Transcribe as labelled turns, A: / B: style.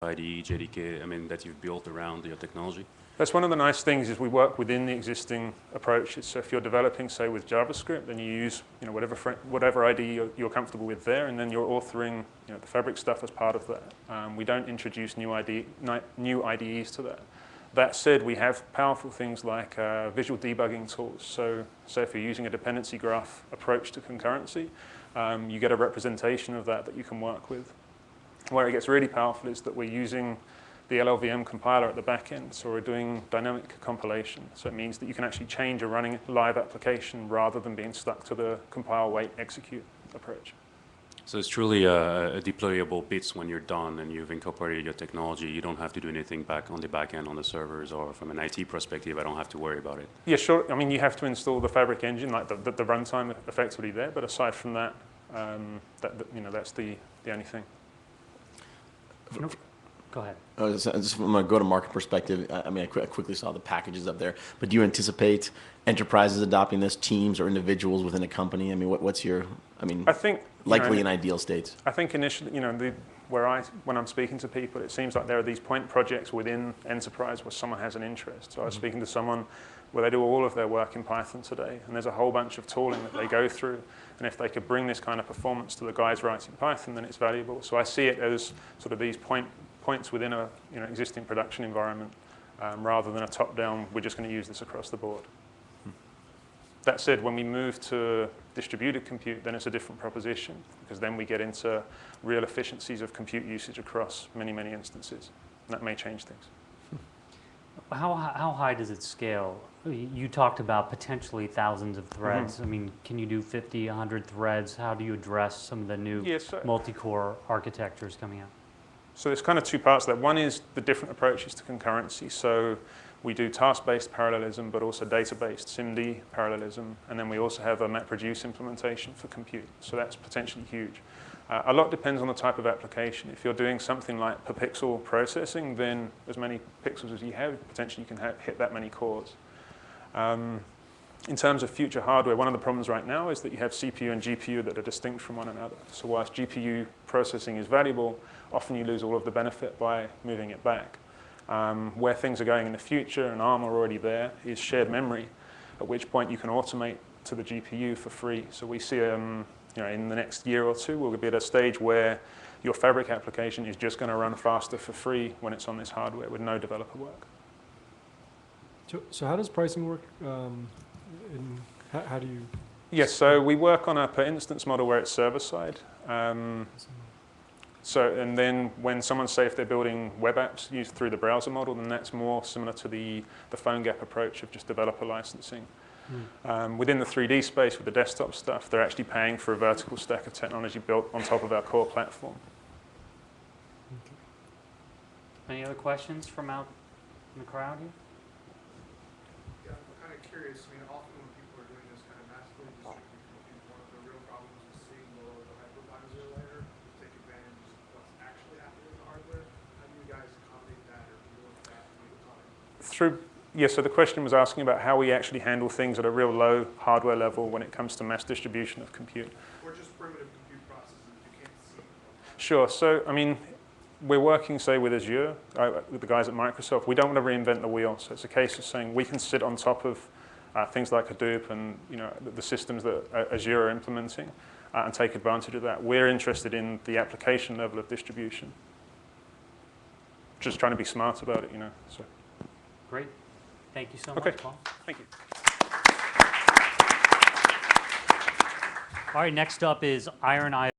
A: IDE, JDK, I mean, that you've built around your technology?
B: That's one of the nice things is we work within the existing approaches. So if you're developing, say, with JavaScript, then you use whatever IDE you're comfortable with there, and then you're authoring the Fabric stuff as part of that. We don't introduce new IDEs to that. That said, we have powerful things like visual debugging tools. So if you're using a dependency graph approach to concurrency, you get a representation of that you can work with. Where it gets really powerful is that we're using the LLVM compiler at the back end, so we're doing dynamic compilation. So it means that you can actually change a running live application rather than being stuck to the compile, wait, execute approach.
A: So it's truly a deployable bits when you're done and you've incorporated your technology. You don't have to do anything back on the back end on the servers, or from an IT perspective, I don't have to worry about it.
B: Yeah, sure. I mean, you have to install the Fabric engine, like the runtime effectively there, but aside from that, that's the only thing.
C: Go ahead.
D: Just from a go-to-market perspective, I mean, I quickly saw the packages up there, but do you anticipate enterprises adopting this, teams or individuals within a company? I mean, what's your, I think likely in ideal states?
B: I think initially, when I'm speaking to people, it seems like there are these point projects within enterprise where someone has an interest. So I was speaking to someone where they do all of their work in Python today, and there's a whole bunch of tooling that they go through, and if they could bring this kind of performance to the guys writing Python, then it's valuable. So I see it as sort of these points within a existing production environment, rather than a top-down, we're just going to use this across the board. That said, when we move to distributed compute, then it's a different proposition, because then we get into real efficiencies of compute usage across many, many instances. And that may change things.
C: How high does it scale? You talked about potentially thousands of threads. Mm-hmm. I mean, can you do 50, 100 threads? How do you address some of the new multi-core architectures coming out?
B: So there's kind of two parts there. One is the different approaches to concurrency. So we do task-based parallelism, but also data-based SIMD parallelism. And then we also have a MapReduce implementation for compute. So that's potentially huge. A lot depends on the type of application. If you're doing something like per pixel processing, then as many pixels as you have, potentially you can hit that many cores. In terms of future hardware, one of the problems right now is that you have CPU and GPU that are distinct from one another. So whilst GPU processing is valuable, often you lose all of the benefit by moving it back. Where things are going in the future, and ARM are already there, is shared memory, at which point you can automate to the GPU for free. So we see in the next year or two, we'll be at a stage where your Fabric application is just going to run faster for free when it's on this hardware with no developer work.
E: So how does pricing work? How do you?
B: Yes, so we work on a per instance model where it's server side. And then when someone's, say, if they're building web apps used through the browser model, then that's more similar to the PhoneGap approach of just developer licensing. Within the 3D space with the desktop stuff, they're actually paying for a vertical stack of technology built on top of our core platform.
C: Any other questions from out in the crowd here?
F: Yeah, I'm kind of curious. I mean, often when people are doing this kind of massively distributed compute, one of the real problems is seeing the hypervisor layer to take advantage of what's actually happening in the hardware. How do you guys accommodate that or deal with that all the time?
B: Yes, so the question was asking about how we actually handle things at a real low hardware level when it comes to mass distribution of compute.
F: Or just primitive compute processes that you can't see.
B: Sure. So, I mean, we're working, say, with Azure, with the guys at Microsoft. We don't want to reinvent the wheel. So it's a case of saying we can sit on top of things like Hadoop and the systems that Azure are implementing and take advantage of that. We're interested in the application level of distribution. Just trying to be smart about it, So.
C: Great. Thank you so much, Paul.
B: Thank you.
C: All right, next up is Iron